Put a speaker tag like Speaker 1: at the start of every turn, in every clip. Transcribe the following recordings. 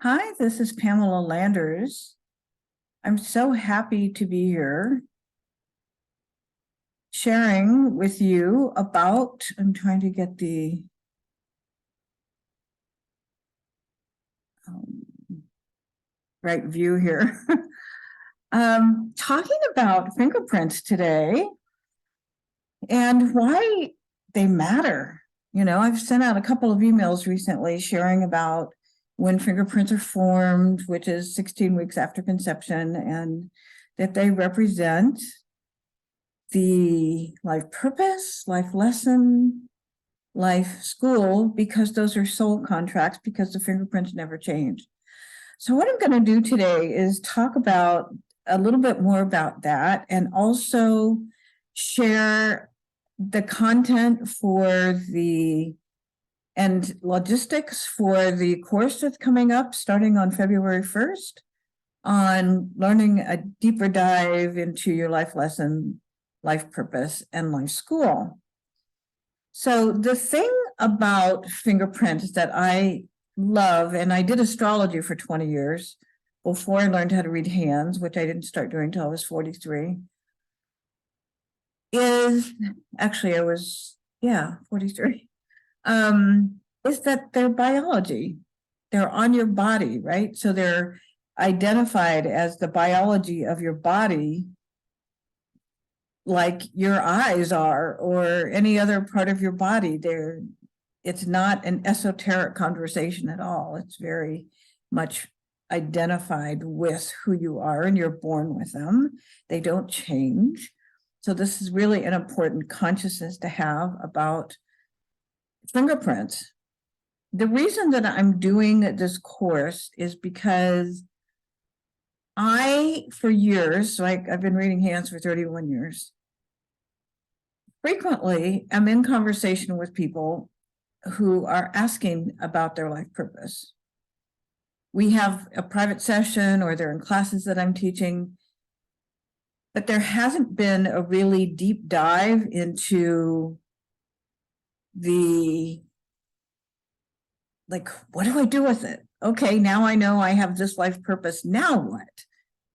Speaker 1: Hi, this is Pamela Landers. I'm so happy to be here sharing with you about, I'm trying to get the right view here. Talking about fingerprints today and why they matter. You know, I've sent out a couple of emails recently sharing about when fingerprints are formed, which is 16 weeks after conception, and that they represent the life purpose, life lesson, life school, because those are soul contracts, because the fingerprints never change. So what I'm going to do today is talk about a little bit more about that, and also share the content for and logistics for the course that's coming up starting on February 1st on learning a deeper dive into your life lesson, life purpose, and life school. So the thing about fingerprints that I love, and I did astrology for 20 years before I learned how to read hands, which I didn't start doing until I was 43, is actually I was, 43, is that they're biology. They're on your body, right? So they're identified as the biology of your body, like your eyes are, or any other part of your body. It's not an esoteric conversation at all. It's very much identified with who you are, and you're born with them. They don't change. So this is really an important consciousness to have about fingerprints. The reason that I'm doing this course is because for years, I've been reading hands for 31 years, frequently I'm in conversation with people who are asking about their life purpose. We have a private session, or they're in classes that I'm teaching, but there hasn't been a really deep dive into what do I do with it? Okay, now I know I have this life purpose, now what?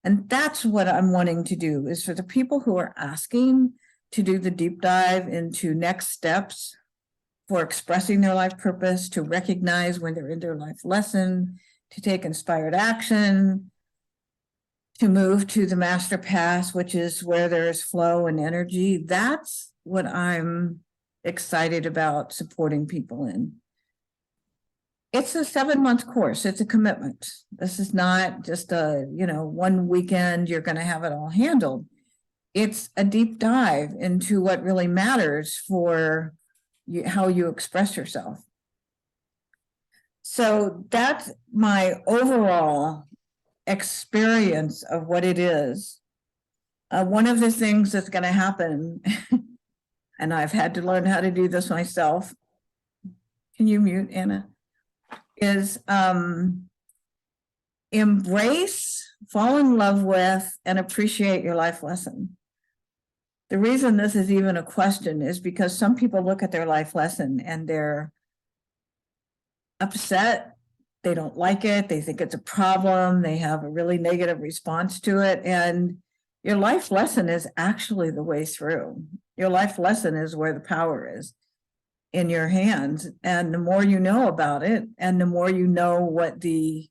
Speaker 1: And that's what I'm wanting to do, is for the people who are asking to do the deep dive into next steps for expressing their life purpose, to recognize when they're in their life lesson, to take inspired action, to move to the master path, which is where there's flow and energy. That's what I'm excited about supporting people in. It's a 7-month course. It's a commitment. This is not just a, one weekend, you're going to have it all handled. It's a deep dive into what really matters for you, how you express yourself. So that's my overall experience of what it is. One of the things that's going to happen, and I've had to learn how to do this myself. Can you mute, Anna? Is embrace, fall in love with, and appreciate your life lesson. The reason this is even a question is because some people look at their life lesson and they're upset. They don't like it. They think it's a problem. They have a really negative response to it. And your life lesson is actually the way through. Your life lesson is where the power is, in your hands. And the more you know about it, and the more you know what the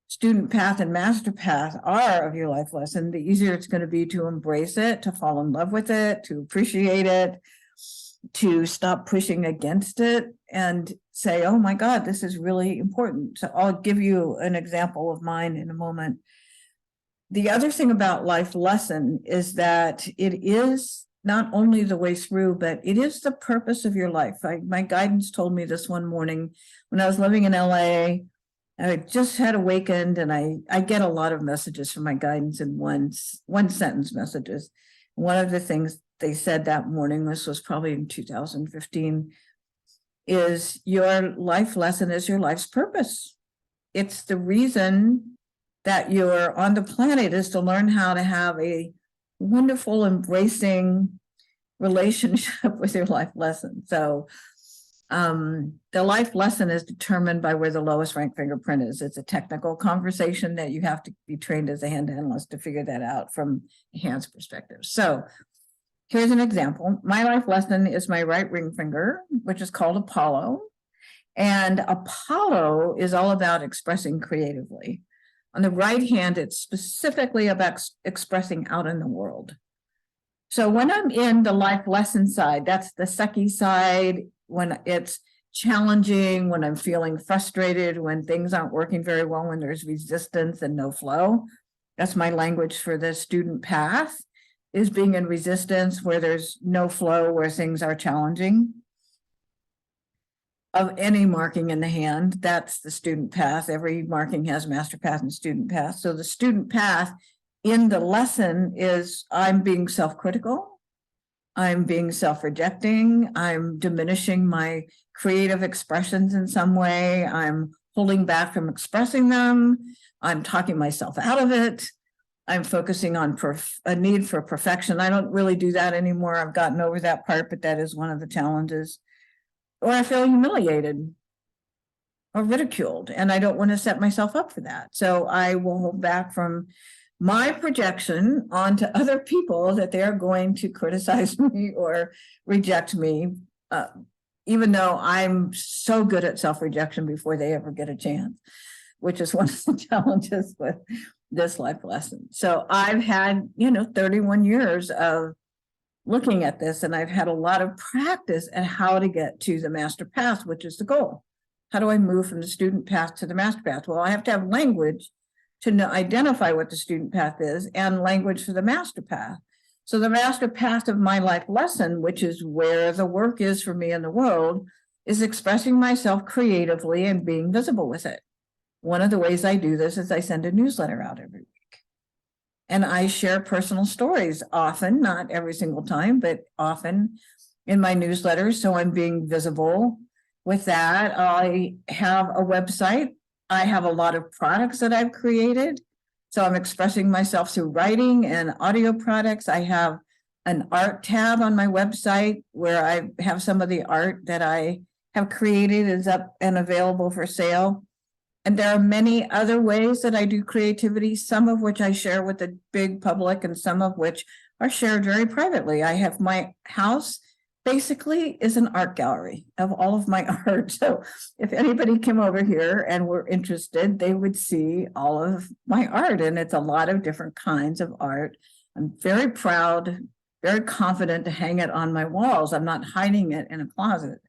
Speaker 1: student path and master path are of your life lesson, the easier it's going to be to embrace it, to fall in love with it, to appreciate it, to stop pushing against it, and say, oh my God, this is really important. So I'll give you an example of mine in a moment. The other thing about life lesson is that it is not only the way through, but it is the purpose of your life. My guidance told me this one morning when I was living in LA. I just had awakened, and I get a lot of messages from my guidance in one sentence messages. One of the things they said that morning, this was probably in 2015, is your life lesson is your life's purpose. It's the reason that you're on the planet, is to learn how to have a wonderful, embracing relationship with your life lesson. So The life lesson is determined by where the lowest ranked fingerprint is. It's a technical conversation that you have to be trained as a hand analyst to figure that out from a hand's perspective. So here's an example. My life lesson is my right ring finger, which is called Apollo. And Apollo is all about expressing creatively. On the right hand, it's specifically about expressing out in the world. So when I'm in the life lesson side, that's the sucky side, when it's challenging, when I'm feeling frustrated, when things aren't working very well, when there's resistance and no flow. That's my language for the student path, is being in resistance where there's no flow, where things are challenging. Of any marking in the hand, that's the student path. Every marking has master path and student path. So the student path in the lesson is I'm being self-critical, I'm being self-rejecting, I'm diminishing my creative expressions in some way, I'm holding back from expressing them, I'm talking myself out of it, I'm focusing on a need for perfection. I don't really do that anymore. I've gotten over that part, but that is one of the challenges. Or I feel humiliated or ridiculed, and I don't want to set myself up for that. So I will hold back from my projection onto other people that they're going to criticize me or reject me, even though I'm so good at self-rejection before they ever get a chance, which is one of the challenges with this life lesson. So I've had, 31 years of looking at this, and I've had a lot of practice at how to get to the master path, which is the goal. How do I move from the student path to the master path? Well, I have to have language to identify what the student path is and language for the master path. So the master path of my life lesson, which is where the work is for me in the world, is expressing myself creatively and being visible with it. One of the ways I do this is I send a newsletter out every week. And I share personal stories often, not every single time, but often in my newsletters. So I'm being visible with that. I have a website. I have a lot of products that I've created. So I'm expressing myself through writing and audio products. I have an art tab on my website where I have some of the art that I have created is up and available for sale. And there are many other ways that I do creativity, some of which I share with the big public and some of which are shared very privately. I have my house basically is an art gallery of all of my art. So if anybody came over here and were interested, they would see all of my art. And it's a lot of different kinds of art. I'm very proud, very confident to hang it on my walls. I'm not hiding it in a closet.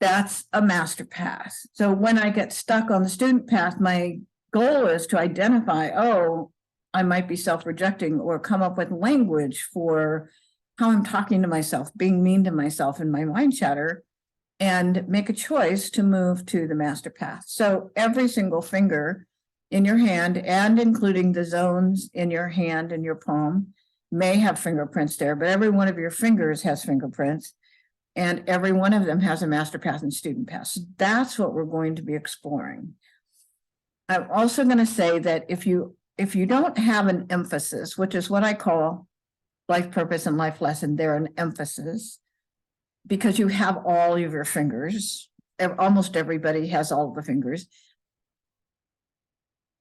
Speaker 1: That's a master path. So when I get stuck on the student path, my goal is to identify, oh, I might be self-rejecting, or come up with language for how I'm talking to myself, being mean to myself in my mind chatter, and make a choice to move to the master path. So every single finger in your hand, and including the zones in your hand and your palm, may have fingerprints there, but every one of your fingers has fingerprints. And every one of them has a master path and student path. So that's what we're going to be exploring. I'm also going to say that if you don't have an emphasis, which is what I call life purpose and life lesson, they're an emphasis, because you have all of your fingers. Almost everybody has all the fingers.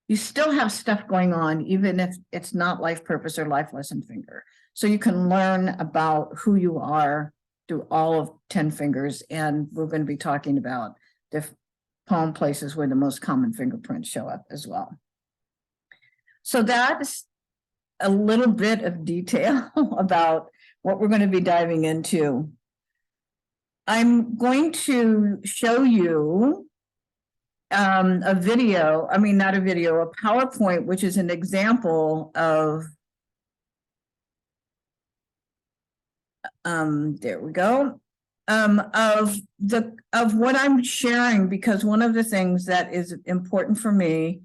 Speaker 1: You still have stuff going on, even if it's not life purpose or life lesson finger. So you can learn about who you are through all of 10 fingers, and we're going to be talking about the palm places where the most common fingerprints show up as well. So that's a little bit of detail about what we're going to be diving into. I'm going to show you a video, not a video, a PowerPoint, which is an example of there we go, of what I'm sharing, because one of the things that is important for me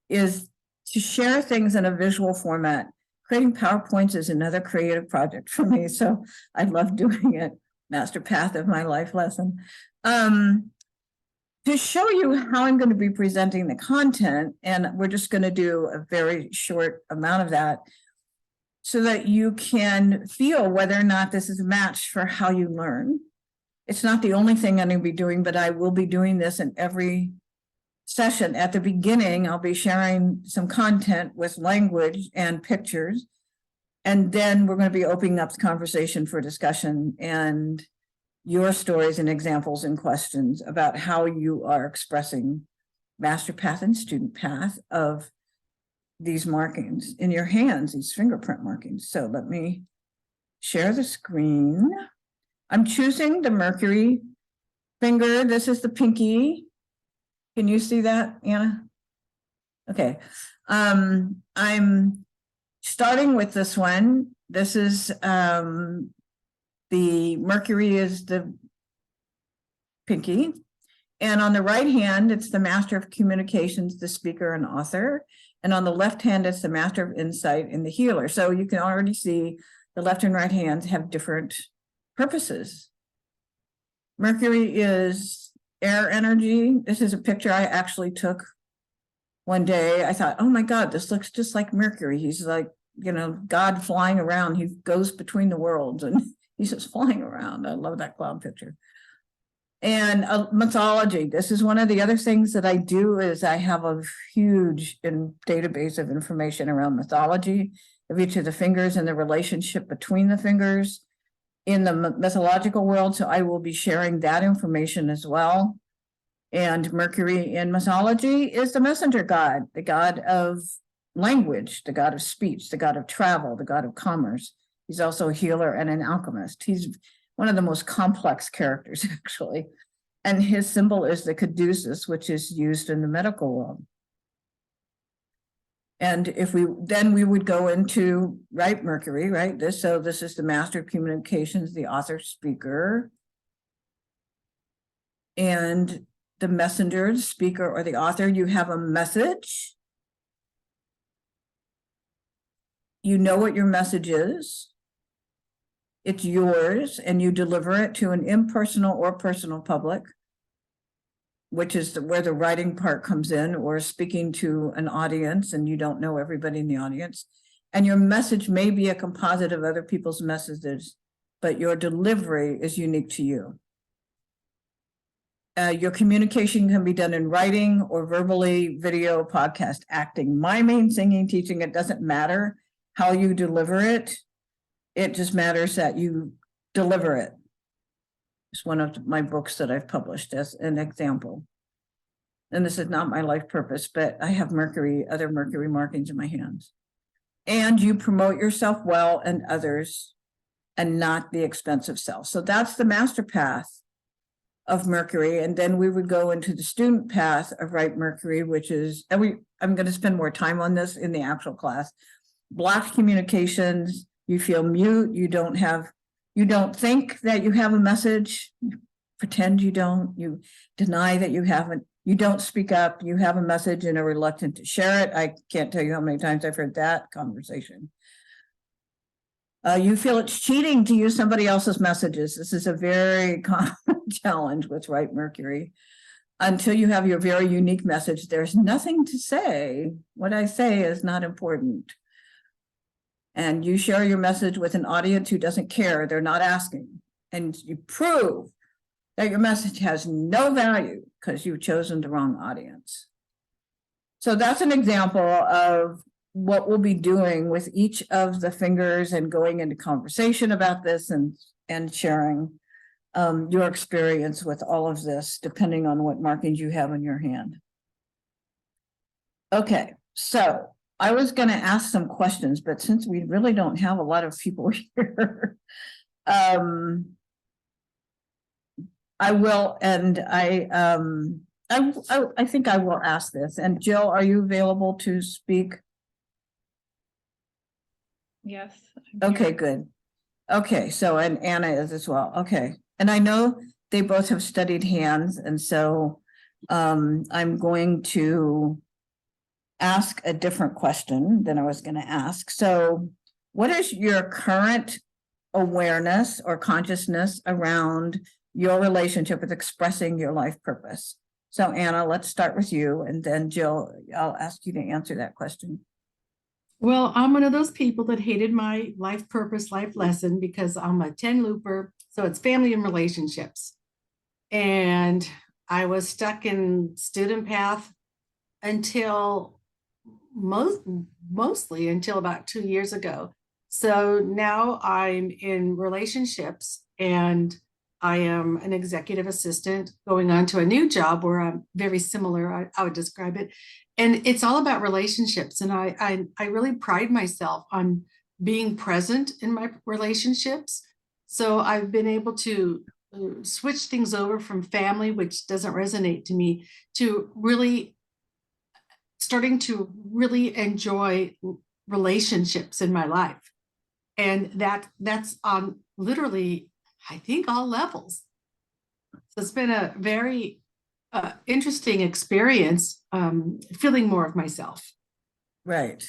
Speaker 1: is to share things in a visual format. Creating PowerPoints is another creative project for me, so I love doing it. Master path of my life lesson. To show you how I'm going to be presenting the content, and we're just going to do a very short amount of that, so that you can feel whether or not this is a match for how you learn. It's not the only thing I'm going to be doing, but I will be doing this in every session. At the beginning, I'll be sharing some content with language and pictures. And then we're going to be opening up the conversation for discussion and your stories and examples and questions about how you are expressing master path and student path of these markings in your hands, these fingerprint markings. So let me share the screen. I'm choosing the Mercury finger. This is the pinky. Can you see that, Anna? Okay. I'm starting with this one. This is the Mercury is the pinky. And on the right hand, it's the Master of Communications, the speaker and author. And on the left hand, it's the Master of Insight and the healer. So you can already see the left and right hands have different purposes. Mercury is air energy. This is a picture I actually took one day. I thought, oh my God, this looks just like Mercury. He's like, God flying around. He goes between the worlds and he's just flying around. I love that cloud picture. And mythology. This is one of the other things that I do is I have a huge database of information around mythology of each of the fingers and the relationship between the fingers in the mythological world. So I will be sharing that information as well. And Mercury in mythology is the messenger god, the god of language, the god of speech, the god of travel, the god of commerce. He's also a healer and an alchemist. He's one of the most complex characters, actually. And his symbol is the caduceus, which is used in the medical world. And if we would go into, Mercury, so this is the Master of Communications, the author, speaker. And the messenger, the speaker, or the author, you have a message. You know what your message is. It's yours, and you deliver it to an impersonal or personal public, which is where the writing part comes in, or speaking to an audience, and you don't know everybody in the audience. And your message may be a composite of other people's messages, but your delivery is unique to you. Your communication can be done in writing or verbally, video, podcast, acting, miming, singing, teaching. It doesn't matter how you deliver it. It just matters that you deliver it. It's one of my books that I've published as an example. And this is not my life purpose, but I have other Mercury markings in my hands. And you promote yourself well and others, and not the expense of self. So that's the master path of Mercury. And then we would go into the student path of Mercury, which is, I'm going to spend more time on this in the actual class. Blocked communications. You feel mute, you don't think that you have a message, you pretend you don't, you deny that you haven't, you don't speak up, you have a message and are reluctant to share it. I can't tell you how many times I've heard that conversation. You feel it's cheating to use somebody else's messages. This is a very common challenge with Mercury. Until you have your very unique message, there's nothing to say. What I say is not important. And you share your message with an audience who doesn't care, they're not asking. And you prove that your message has no value because you've chosen the wrong audience. So that's an example of what we'll be doing with each of the fingers and going into conversation about this and sharing your experience with all of this, depending on what markings you have in your hand. Okay, so I was going to ask some questions, but since we really don't have a lot of people here, I will, and I think I will ask this. And Jill, are you available to speak?
Speaker 2: Yes.
Speaker 1: Okay, good. Okay, so, and Anna is as well. Okay. And I know they both have studied hands, and so I'm going to ask a different question than I was going to ask. So what is your current awareness or consciousness around your relationship with expressing your life purpose? So Anna, let's start with you, and then Jill, I'll ask you to answer that question.
Speaker 2: Well, I'm one of those people that hated my life purpose, life lesson because I'm a 10 looper. So it's family and relationships. And I was stuck in student path until most mostly until about 2 years ago. So now I'm in relationships and I am an executive assistant going on to a new job where I'm very similar, I would describe it. And it's all about relationships. And I really pride myself on being present in my relationships. So I've been able to switch things over from family, which doesn't resonate to me, to really starting to really enjoy relationships in my life. And that's on literally, I think, all levels. So it's been a very interesting experience, feeling more of myself.
Speaker 1: Right.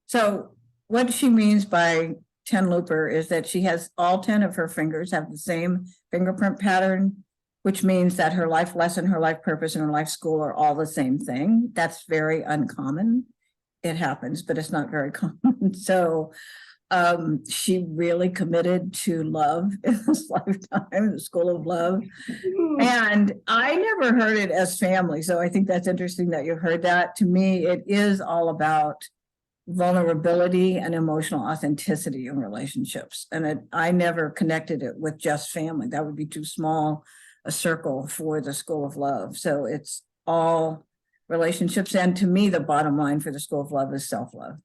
Speaker 1: So what she means by 10 looper is that she has all 10 of her fingers have the same fingerprint pattern, which means that her life lesson, her life purpose, and her life school are all the same thing. That's very uncommon. It happens, but it's not very common. So she really committed to love in this lifetime, the school of love. And I never heard it as family. So I think that's interesting that you heard that. To me, it is all about vulnerability and emotional authenticity in relationships. And I never connected it with just family. That would be too small a circle for the school of love. So it's all relationships. And to me, the bottom line for the school of love is self-love.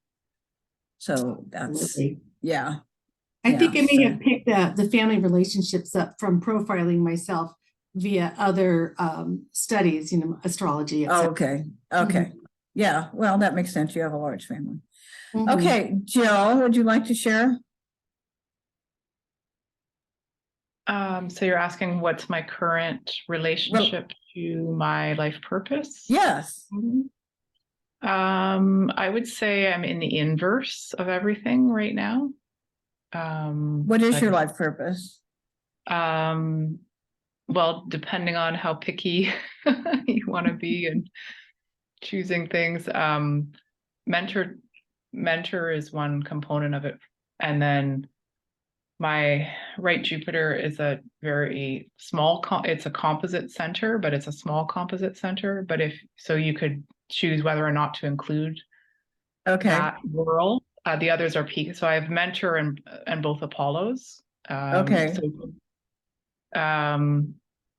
Speaker 1: So that's, yeah.
Speaker 2: I think I may
Speaker 1: so.
Speaker 2: have picked the family relationships up from profiling myself via other studies, astrology,
Speaker 1: Oh,
Speaker 2: etc.
Speaker 1: okay. Okay. Yeah. Well, that makes sense. You have a large family.
Speaker 2: Mhm.
Speaker 1: Okay. Jill, would you like to share?
Speaker 3: So you're asking what's my current relationship to my life purpose?
Speaker 1: Yes.
Speaker 3: I would say I'm in the inverse of everything right now.
Speaker 1: What is your life purpose?
Speaker 3: Well, depending on how picky you want to be and choosing things, mentor is one component of it, and then my right Jupiter is a very small, it's a composite center, but it's a small composite center. But if so, you could choose whether or not to include that world. The others are peak. So I have mentor and both Apollos.
Speaker 1: Okay.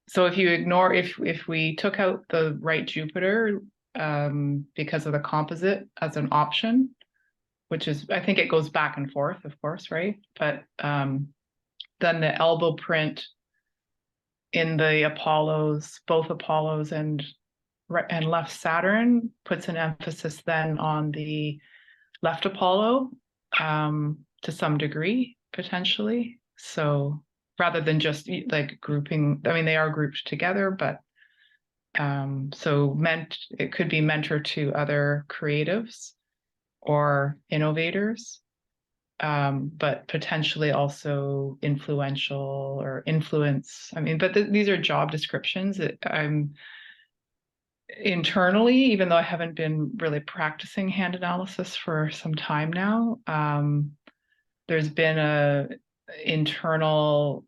Speaker 3: So if you ignore, if we took out the right Jupiter, because of the composite as an option, which is, I think it goes back and forth, of course, right? But then the elbow print in the Apollos, both Apollos and left Saturn, puts an emphasis then on the left Apollo, to some degree, potentially. So rather than just like grouping, I mean, they are grouped together, but so it could be mentor to other creatives or innovators, but potentially also influential or influence. I mean, but these are job descriptions that I'm internally, even though I haven't been really practicing hand analysis for some time now, there's been a internal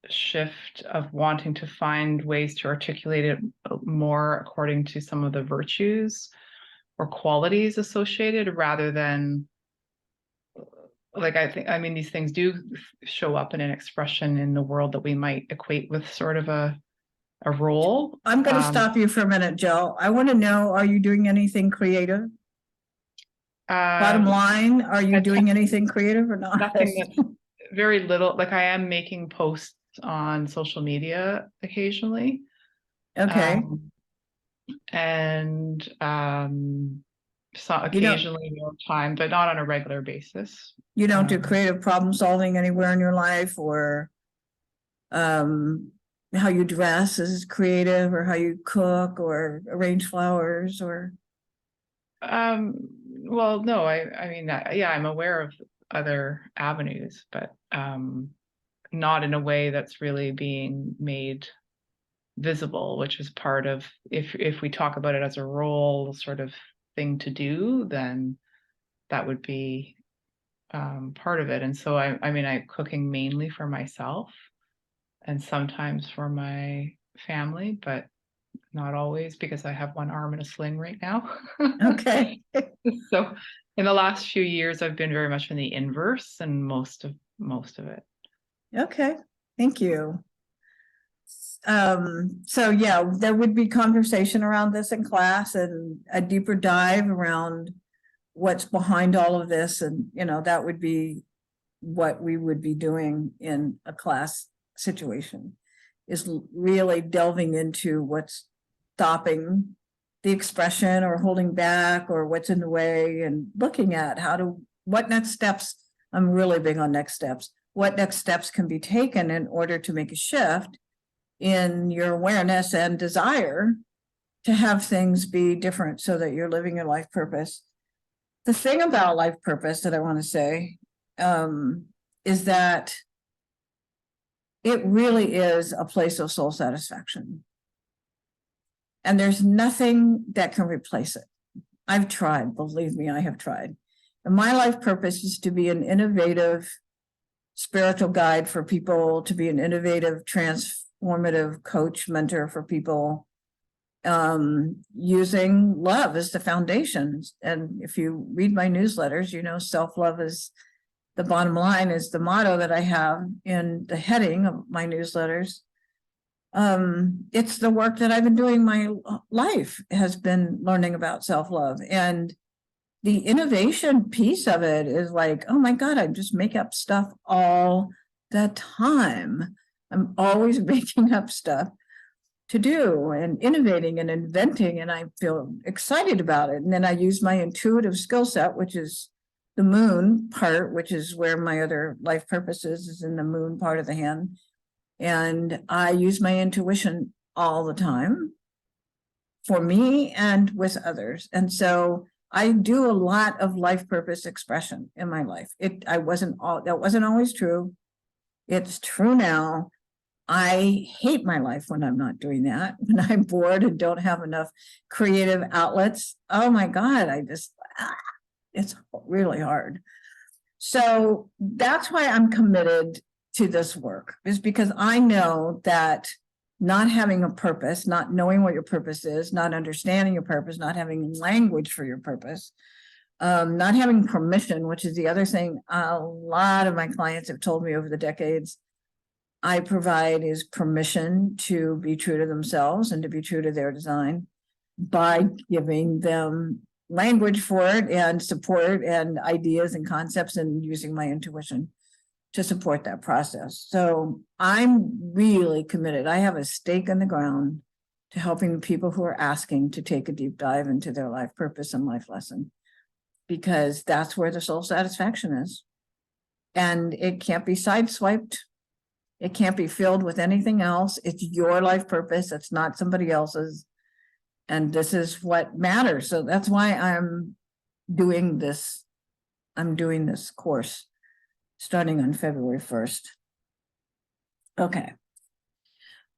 Speaker 3: shift of wanting to find ways to articulate it more according to some of the virtues or qualities associated, rather than like, I mean, these things do show up in an expression in the world that we might equate with sort of a role.
Speaker 1: I'm going to stop you for a minute, Jill. I want to know, are you doing anything creative? Bottom line, are you doing anything creative or not?
Speaker 3: Nothing. That's very little. Like, I am making posts on social media occasionally.
Speaker 1: Okay.
Speaker 3: And so occasionally more time, but not on a regular basis.
Speaker 1: You don't do creative problem solving anywhere in your life, or how you dress is creative, or how you cook or arrange flowers, or
Speaker 3: well, no, I mean, yeah, I'm aware of other avenues, but not in a way that's really being made visible, which is part of, if we talk about it as a role sort of thing to do, then that would be part of it. And so I mean, I'm cooking mainly for myself and sometimes for my family, but not always, because I have one arm in a sling right now.
Speaker 1: Okay.
Speaker 3: So in the last few years, I've been very much in the inverse and most of it.
Speaker 1: Okay, thank you. So yeah, there would be conversation around this in class and a deeper dive around what's behind all of this. And, you know, that would be what we would be doing in a class situation, is really delving into what's stopping the expression or holding back or what's in the way, and looking at what next steps. I'm really big on next steps. What next steps can be taken in order to make a shift in your awareness and desire to have things be different so that you're living your life purpose. The thing about life purpose that I want to say is that it really is a place of soul satisfaction. And there's nothing that can replace it. I've tried, believe me, I have tried. And my life purpose is to be an innovative spiritual guide for people, to be an innovative, transformative coach, mentor for people, using love as the foundation. And if you read my newsletters, you know, self-love is the bottom line, is the motto that I have in the heading of my newsletters. It's the work that I've been doing my life, has been learning about self-love. And the innovation piece of it is like, oh my God, I just make up stuff all the time. I'm always making up stuff to do and innovating and inventing, and I feel excited about it. And then I use my intuitive skill set, which is the moon part, which is where my other life purpose is in the moon part of the hand. And I use my intuition all the time for me and with others. And so I do a lot of life purpose expression in my life. That wasn't always true. It's true now. I hate my life when I'm not doing that, when I'm bored and don't have enough creative outlets. Oh my God, it's really hard. So that's why I'm committed to this work, is because I know that not having a purpose, not knowing what your purpose is, not understanding your purpose, not having language for your purpose, not having permission, which is the other thing a lot of my clients have told me over the decades I provide, is permission to be true to themselves and to be true to their design by giving them language for it and support and ideas and concepts, and using my intuition to support that process. So I'm really committed. I have a stake in the ground to helping people who are asking to take a deep dive into their life purpose and life lesson, because that's where the soul satisfaction is. And it can't be sideswiped. It can't be filled with anything else. It's your life purpose. It's not somebody else's. And this is what matters. So that's why I'm doing this. I'm doing this course starting on February 1st. Okay.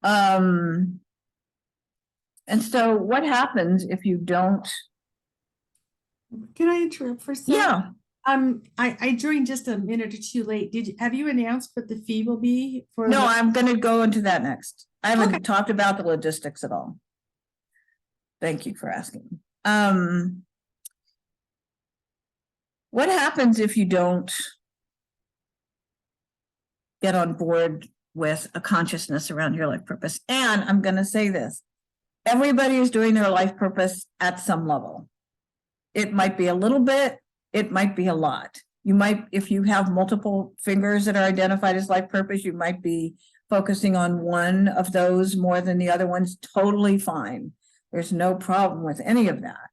Speaker 1: And so what happens if you don't?
Speaker 2: Can I interrupt for a second?
Speaker 1: Yeah.
Speaker 2: I joined just a minute or two late. Have you announced what the fee will be for?
Speaker 1: No, I'm going to go into that next. I haven't talked about the logistics at all. Thank you for asking. What happens if you don't get on board with a consciousness around your life purpose? And I'm going to say this: everybody is doing their life purpose at some level. It might be a little bit, it might be a lot. You might, if you have multiple fingers that are identified as life purpose, you might be focusing on one of those more than the other ones. Totally fine. There's no problem with any of that.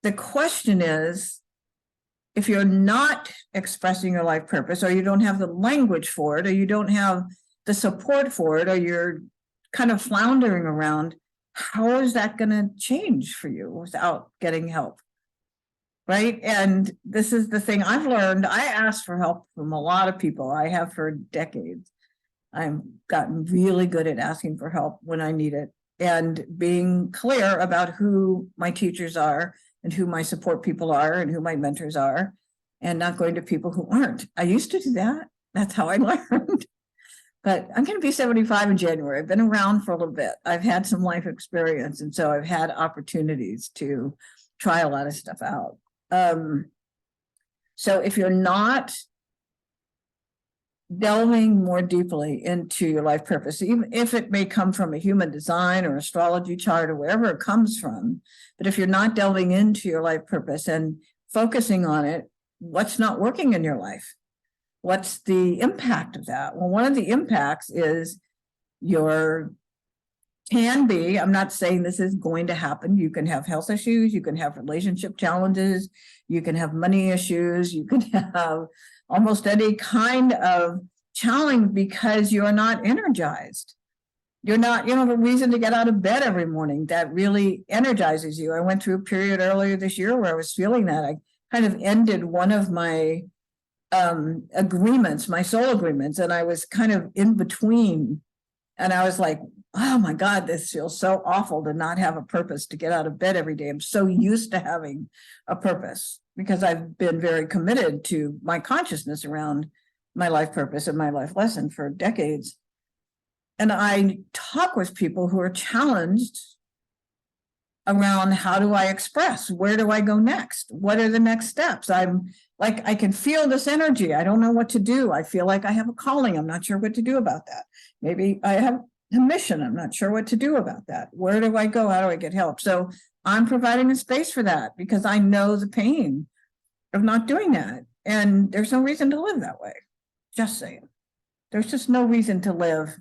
Speaker 1: The question is, if you're not expressing your life purpose, or you don't have the language for it, or you don't have the support for it, or you're kind of floundering around, how is that going to change for you without getting help? Right. And this is the thing I've learned. I ask for help from a lot of people. I have for decades. I've gotten really good at asking for help when I need it, and being clear about who my teachers are and who my support people are and who my mentors are, and not going to people who aren't. I used to do that. That's how I learned. But I'm going to be 75 in January. I've been around for a little bit. I've had some life experience, and so I've had opportunities to try a lot of stuff out. So if you're not delving more deeply into your life purpose, even if it may come from a human design or astrology chart or wherever it comes from, but if you're not delving into your life purpose and focusing on it, what's not working in your life? What's the impact of that? Well, one of the impacts is I'm not saying this is going to happen. You can have health issues, you can have relationship challenges, you can have money issues, you can have almost any kind of challenge because you're not energized. You don't have a reason to get out of bed every morning that really energizes you. I went through a period earlier this year where I was feeling that. I kind of ended one of my agreements, my soul agreements, and I was kind of in between. And I was like, oh my God, this feels so awful to not have a purpose, to get out of bed every day. I'm so used to having a purpose because I've been very committed to my consciousness around my life purpose and my life lesson for decades. And I talk with people who are challenged around, how do I express? Where do I go next? What are the next steps? I'm like, I can feel this energy. I don't know what to do. I feel like I have a calling. I'm not sure what to do about that. Maybe I have a mission. I'm not sure what to do about that. Where do I go? How do I get help? So I'm providing a space for that because I know the pain of not doing that. And there's no reason to live that way. Just saying. There's just no reason to live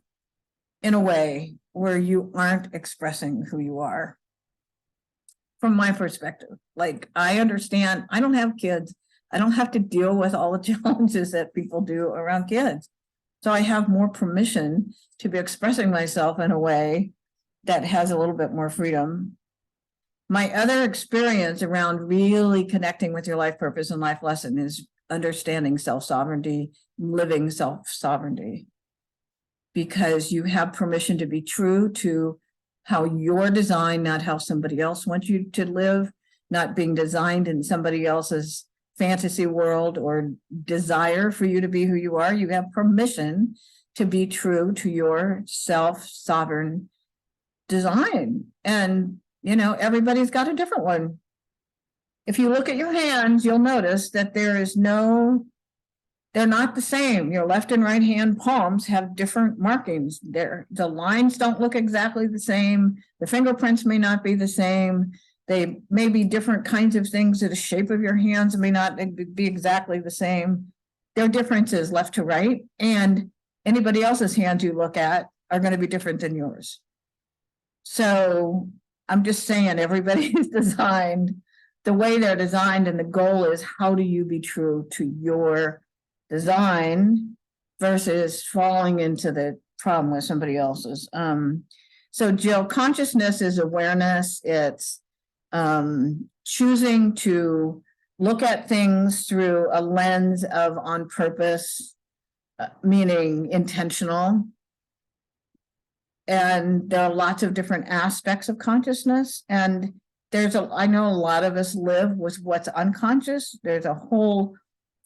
Speaker 1: in a way where you aren't expressing who you are. From my perspective, like, I understand, I don't have kids. I don't have to deal with all the challenges that people do around kids. So I have more permission to be expressing myself in a way that has a little bit more freedom. My other experience around really connecting with your life purpose and life lesson is understanding self-sovereignty, living self-sovereignty, because you have permission to be true to how you're designed, not how somebody else wants you to live, not being designed in somebody else's fantasy world or desire for you to be who you are. You have permission to be true to your self-sovereign design. And, everybody's got a different one. If you look at your hands, you'll notice that they're not the same. Your left and right hand palms have different markings. The lines don't look exactly the same. The fingerprints may not be the same. They may be different kinds of things. The shape of your hands may not be exactly the same. There are differences left to right, and anybody else's hands you look at are going to be different than yours. So I'm just saying, everybody is designed the way they're designed, and the goal is, how do you be true to your design versus falling into the problem with somebody else's. So Jill, consciousness is awareness. It's choosing to look at things through a lens of on purpose, meaning intentional. And there are lots of different aspects of consciousness. And I know a lot of us live with what's unconscious. There's a whole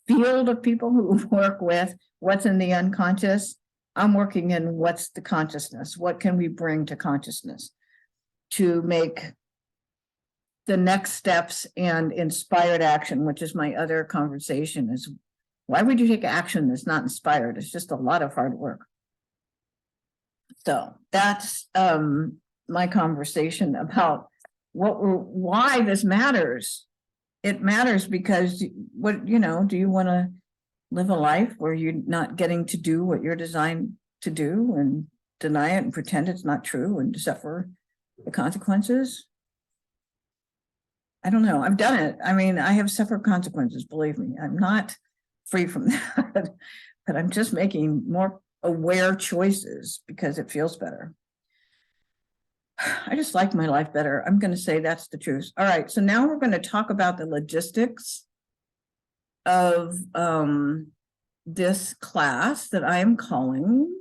Speaker 1: field of people who work with what's in the unconscious. I'm working in what's the consciousness. What can we bring to consciousness to make the next steps and inspired action, which is my other conversation, is why would you take action that's not inspired? It's just a lot of hard work. So that's my conversation about why this matters. It matters because do you want to live a life where you're not getting to do what you're designed to do and deny it and pretend it's not true and suffer the consequences? I don't know. I've done it. I mean, I have suffered consequences, believe me. I'm not free from that, but I'm just making more aware choices because it feels better. I just like my life better. I'm going to say that's the truth. All right. So now we're going to talk about the logistics of this class that I am calling.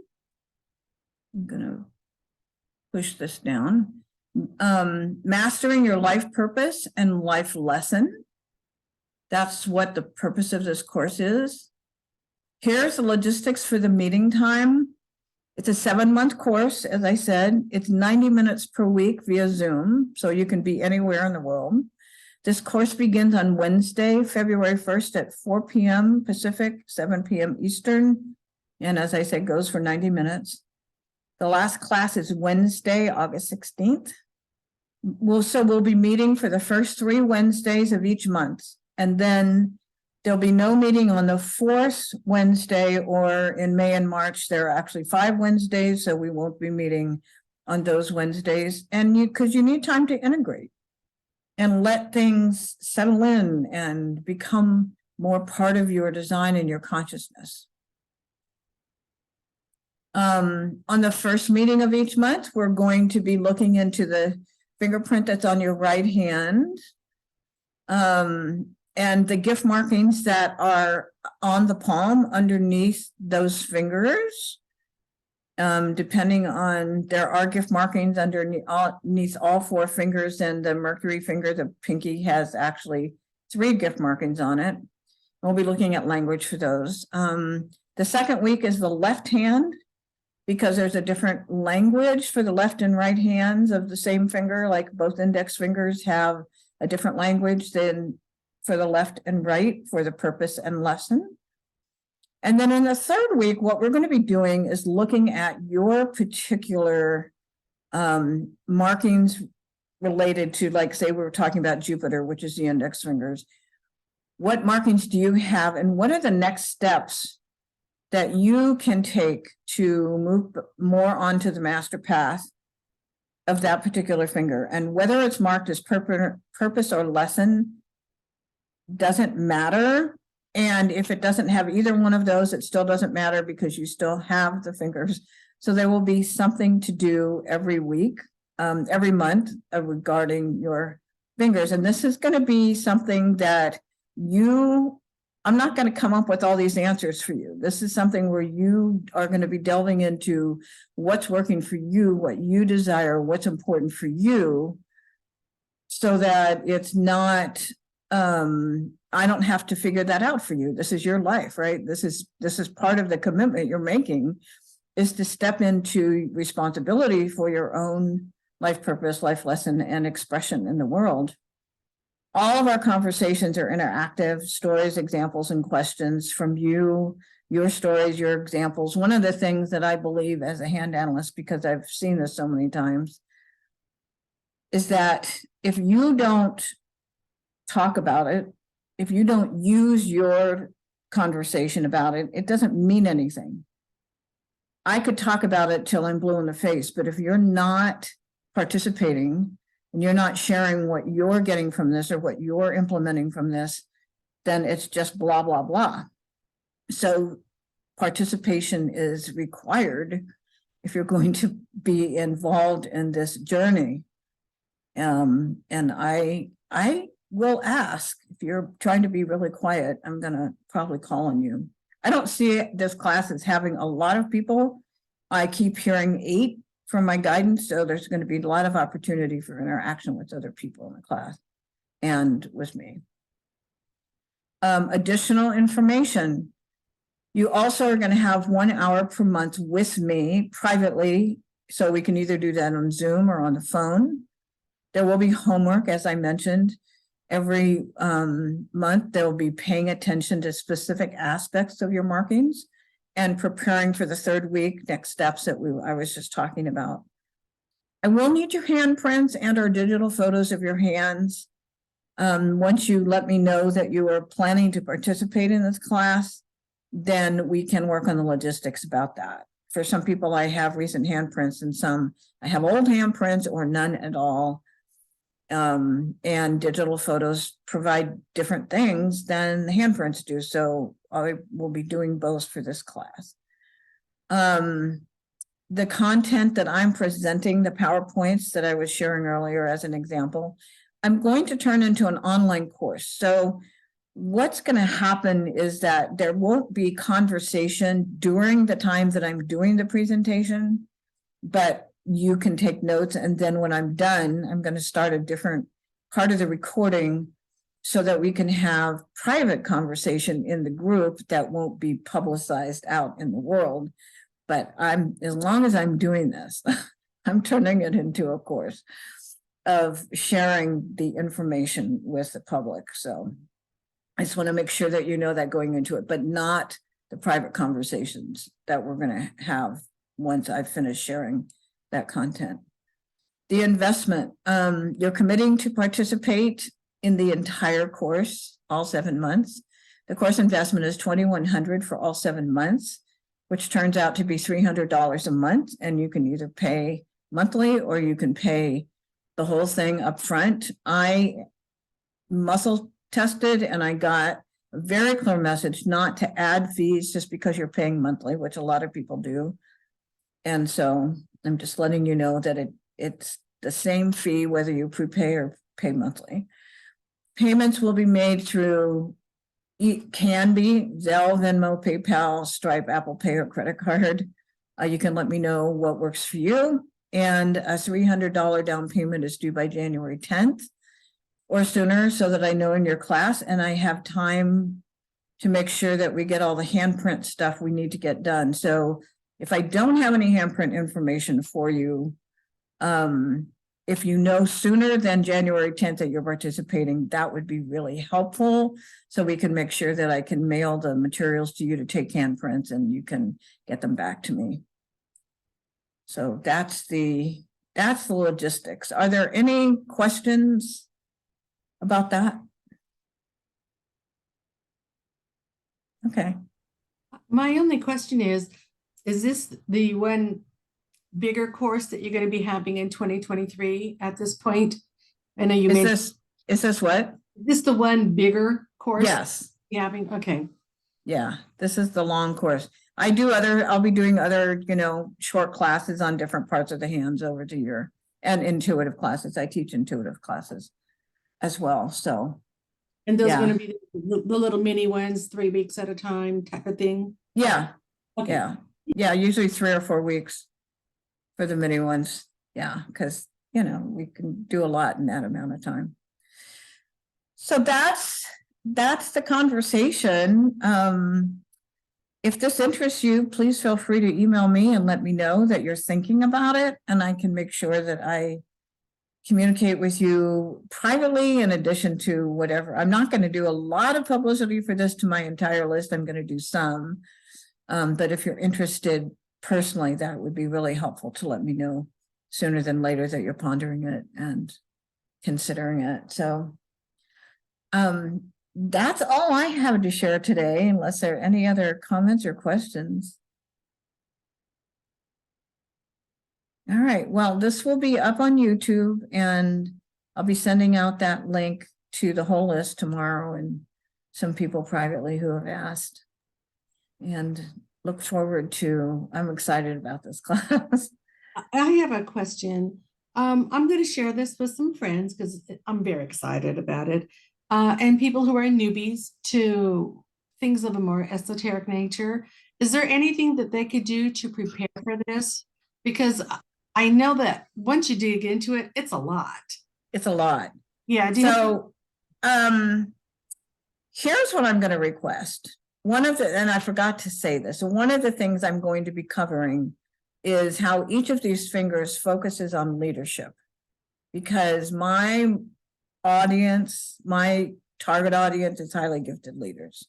Speaker 1: I'm going to push this down. Mastering your life purpose and life lesson. That's what the purpose of this course is. Here's the logistics for the meeting time. It's a 7-month course, as I said. It's 90 minutes per week via Zoom, so you can be anywhere in the world. This course begins on Wednesday, February 1st at 4 p.m. Pacific, 7 p.m. Eastern. And as I said, goes for 90 minutes. The last class is Wednesday, August 16th. We'll be meeting for the first 3 Wednesdays of each month. And then there'll be no meeting on the 4th Wednesday, or in May and March, there are actually 5 Wednesdays, so we won't be meeting on those Wednesdays. And because you need time to integrate and let things settle in and become more part of your design and your consciousness. On the first meeting of each month, we're going to be looking into the fingerprint that's on your right hand. And the gift markings that are on the palm underneath those fingers. Depending on, there are gift markings underneath all 4 fingers, and the Mercury finger, the pinky, has actually 3 gift markings on it. We'll be looking at language for those. The second week is the left hand, because there's a different language for the left and right hands of the same finger, like both index fingers have a different language than for the left and right for the purpose and lesson. And then in the third week, what we're going to be doing is looking at your particular markings related to, like, say, we were talking about Jupiter, which is the index fingers. What markings do you have, and what are the next steps that you can take to move more onto the master path of that particular finger? And whether it's marked as purpose or lesson doesn't matter. And if it doesn't have either one of those, it still doesn't matter, because you still have the fingers. So there will be something to do every week, every month regarding your fingers. And this is going to be something that I'm not going to come up with all these answers for you. This is something where you are going to be delving into what's working for you, what you desire, what's important for you, so that it's not, I don't have to figure that out for you. This is your life, right? This is part of the commitment you're making, is to step into responsibility for your own life purpose, life lesson, and expression in the world. All of our conversations are interactive, stories, examples, and questions from you, your stories, your examples. One of the things that I believe as a hand analyst, because I've seen this so many times, is that if you don't talk about it, if you don't use your conversation about it, it doesn't mean anything. I could talk about it till I'm blue in the face, but if you're not participating and you're not sharing what you're getting from this or what you're implementing from this, then it's just blah, blah, blah. So participation is required if you're going to be involved in this journey. And I will ask, if you're trying to be really quiet, I'm going to probably call on you. I don't see this class as having a lot of people. I keep hearing 8 from my guidance, so there's going to be a lot of opportunity for interaction with other people in the class and with me. Additional information. You also are going to have 1 hour per month with me privately, so we can either do that on Zoom or on the phone. There will be homework, as I mentioned. Every month, they'll be paying attention to specific aspects of your markings and preparing for the 3rd week, next steps that I was just talking about. I will need your handprints and or digital photos of your hands. Once you let me know that you are planning to participate in this class, then we can work on the logistics about that. For some people, I have recent handprints, and some I have old handprints or none at all. And digital photos provide different things than the handprints do. So I will be doing both for this class. The content that I'm presenting, the PowerPoints that I was sharing earlier as an example, I'm going to turn into an online course. So what's going to happen is that there won't be conversation during the time that I'm doing the presentation, but you can take notes, and then when I'm done, I'm going to start a different part of the recording so that we can have private conversation in the group that won't be publicized out in the world. But as long as I'm doing this, I'm turning it into a course of sharing the information with the public. So I just want to make sure that you know that going into it, but not the private conversations that we're going to have once I've finished sharing that content. The investment, you're committing to participate in the entire course, all 7 months. The course investment is $2,100 for all 7 months, which turns out to be $300 a month. And you can either pay monthly or you can pay the whole thing up front. I muscle tested and I got a very clear message not to add fees just because you're paying monthly, which a lot of people do. And so I'm just letting you know that it's the same fee whether you prepay or pay monthly. Payments will be made through, it can be Zelle, Venmo, PayPal, Stripe, Apple Pay, or credit card. You can let me know what works for you. And a $300 down payment is due by January 10th or sooner, so that I know in your class and I have time to make sure that we get all the handprint stuff we need to get done. So if I don't have any handprint information for you, if you know sooner than January 10th that you're participating, that would be really helpful. So we can make sure that I can mail the materials to you to take handprints and you can get them back to me. So that's the logistics. Are there any questions about that? Okay.
Speaker 2: My only question is this the one bigger course that you're going to be having in 2023 at this point? I know you
Speaker 1: is this what?
Speaker 2: Is this the one bigger course?
Speaker 1: Yes.
Speaker 2: You're having? Okay.
Speaker 1: Yeah, this is the long course. I'll be doing other, short classes on different parts of the hands over the year, and intuitive classes. I teach intuitive classes as well. So.
Speaker 2: And those
Speaker 1: Yeah.
Speaker 2: are going to be the little mini ones, 3 weeks at a time type of thing?
Speaker 1: Yeah.
Speaker 2: Okay.
Speaker 1: Yeah. Yeah. Usually 3 or 4 weeks for the mini ones. Yeah. Because, we can do a lot in that amount of time. So that's the conversation. If this interests you, please feel free to email me and let me know that you're thinking about it. And I can make sure that I communicate with you privately in addition to whatever. I'm not going to do a lot of publicity for this to my entire list. I'm going to do some. But if you're interested personally, that would be really helpful to let me know sooner than later that you're pondering it and considering it. So that's all I have to share today, unless there are any other comments or questions. All right, well, this will be up on YouTube and I'll be sending out that link to the whole list tomorrow and some people privately who have asked. And look forward to, I'm excited about this class.
Speaker 2: I have a question. I'm going to share this with some friends because I'm very excited about it. And people who are newbies to things of a more esoteric nature. Is there anything that they could do to prepare for this? Because I know that once you dig into it, it's a lot.
Speaker 1: It's a lot.
Speaker 2: Yeah.
Speaker 1: So here's what I'm going to request. And I forgot to say this, so one of the things I'm going to be covering is how each of these fingers focuses on leadership, because my target audience is highly gifted leaders.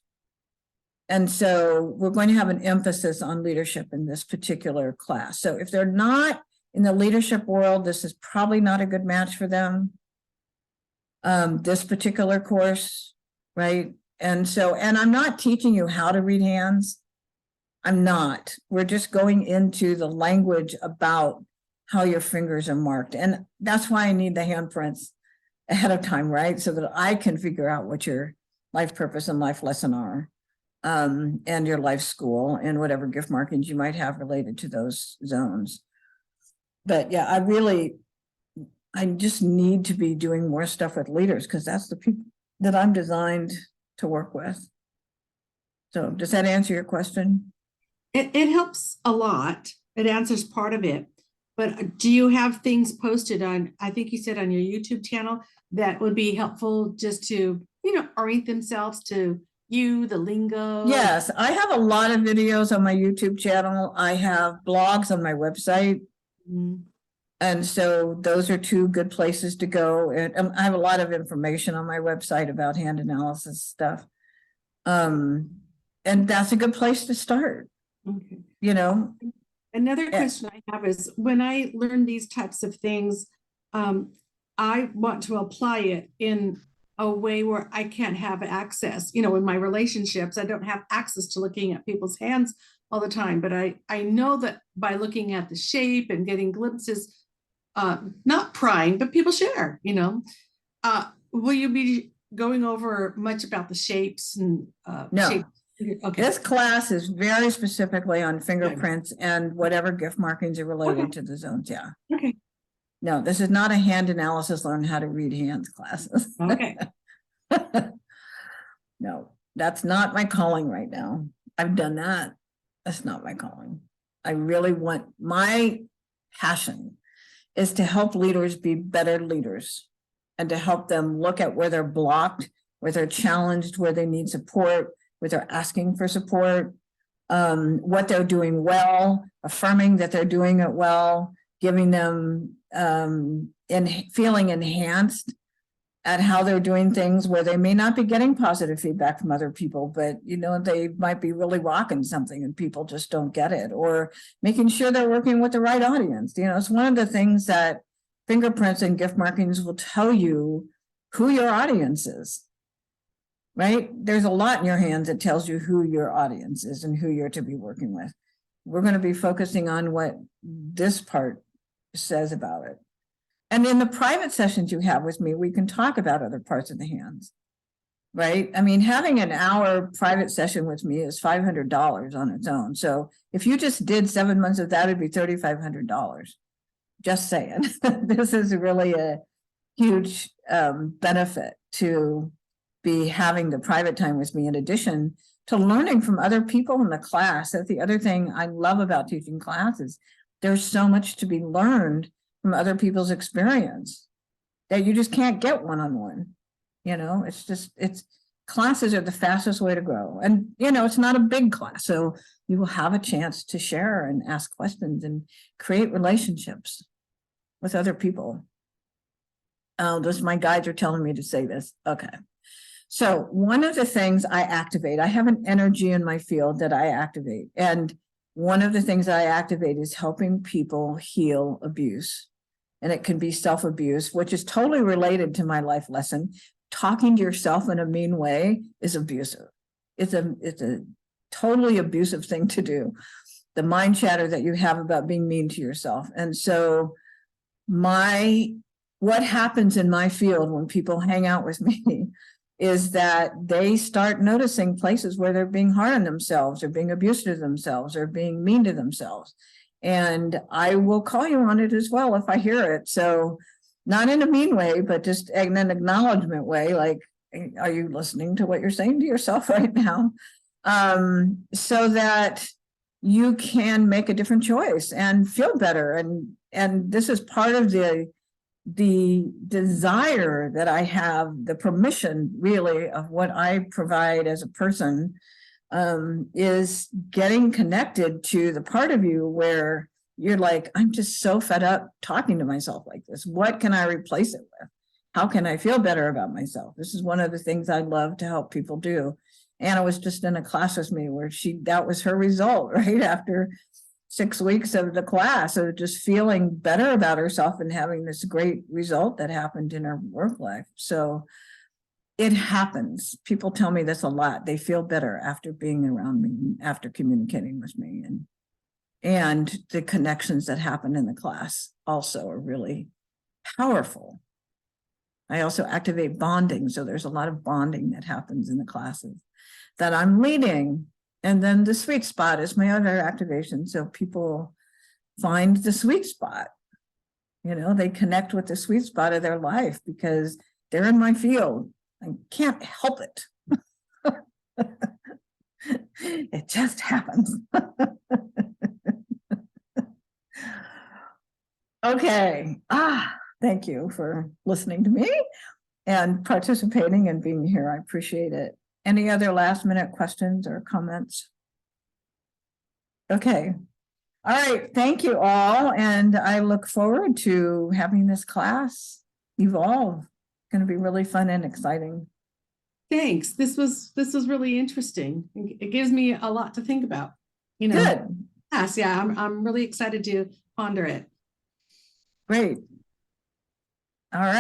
Speaker 1: And so we're going to have an emphasis on leadership in this particular class. So if they're not in the leadership world, this is probably not a good match for them. This particular course, right? And I'm not teaching you how to read hands. I'm not. We're just going into the language about how your fingers are marked. And that's why I need the handprints ahead of time, right? So that I can figure out what your life purpose and life lesson are, and your life school and whatever gift markings you might have related to those zones. But yeah, I just need to be doing more stuff with leaders because that's the people that I'm designed to work with. So does that answer your question?
Speaker 2: It helps a lot. It answers part of it. But do you have things posted on, I think you said on your YouTube channel, that would be helpful just to, orient themselves to you, the lingo?
Speaker 1: Yes, I have a lot of videos on my YouTube channel. I have blogs on my website.
Speaker 2: Mhm.
Speaker 1: And so those are two good places to go. And I have a lot of information on my website about hand analysis stuff. And that's a good place to start,
Speaker 2: Okay.
Speaker 1: you know?
Speaker 2: Another
Speaker 1: Yeah.
Speaker 2: question I have is when I learn these types of things, I want to apply it in a way where I can't have access. In my relationships, I don't have access to looking at people's hands all the time. But I know that by looking at the shape and getting glimpses, not prying, but people share, will you be going over much about the shapes and
Speaker 1: No.
Speaker 2: shapes? Okay.
Speaker 1: This class is very specifically on fingerprints and whatever gift markings are related
Speaker 2: Okay.
Speaker 1: to the zones. Yeah.
Speaker 2: Okay.
Speaker 1: No, this is not a hand analysis, learn how to read hands classes.
Speaker 2: Okay.
Speaker 1: No, that's not my calling right now. I've done that. That's not my calling. I really want, my passion is to help leaders be better leaders and to help them look at where they're blocked, where they're challenged, where they need support, where they're asking for support, what they're doing well, affirming that they're doing it well, giving them feeling enhanced at how they're doing things where they may not be getting positive feedback from other people, but they might be really rocking something and people just don't get it, or making sure they're working with the right audience. It's one of the things that fingerprints and gift markings will tell you who your audience is. Right? There's a lot in your hands that tells you who your audience is and who you're to be working with. We're going to be focusing on what this part says about it. And in the private sessions you have with me, we can talk about other parts of the hands, right? I mean, having an hour private session with me is $500 on its own. So if you just did 7 months of that, it'd be $3,500. Just saying. This is really a huge benefit to be having the private time with me, in addition to learning from other people in the class. That's the other thing I love about teaching classes. There's so much to be learned from other people's experience that you just can't get one-on-one. It's classes are the fastest way to grow. And, it's not a big class, so you will have a chance to share and ask questions and create relationships with other people. My guides are telling me to say this. Okay. So one of the things I activate, I have an energy in my field that I activate. And one of the things I activate is helping people heal abuse. And it can be self-abuse, which is totally related to my life lesson. Talking to yourself in a mean way is abusive. It's a totally abusive thing to do. The mind chatter that you have about being mean to yourself. And so what happens in my field when people hang out with me is that they start noticing places where they're being hard on themselves or being abusive to themselves or being mean to themselves. And I will call you on it as well if I hear it. So not in a mean way, but just in an acknowledgement way, like, are you listening to what you're saying to yourself right now? So that you can make a different choice and feel better. And this is part of the desire that I have, the permission really of what I provide as a person, is getting connected to the part of you where you're like, I'm just so fed up talking to myself like this. What can I replace it with? How can I feel better about myself? This is one of the things I love to help people do. Anna was just in a class with me where that was her result, right? After 6 weeks of the class, of just feeling better about herself and having this great result that happened in her work life. So it happens. People tell me this a lot. They feel better after being around me, after communicating with me. And the connections that happen in the class also are really powerful. I also activate bonding. So there's a lot of bonding that happens in the classes that I'm leading. And then the sweet spot is my other activation. So people find the sweet spot. They connect with the sweet spot of their life because they're in my field. I can't help it. It just happens. Okay. Thank you for listening to me and participating and being here. I appreciate it. Any other last minute questions or comments? Okay. All right. Thank you all. And I look forward to having this class evolve. It's going to be really fun and exciting.
Speaker 2: Thanks. This was really interesting. It gives me a lot to think about.
Speaker 1: Good.
Speaker 2: Yes, yeah, I'm really excited to ponder it.
Speaker 1: Great. All right.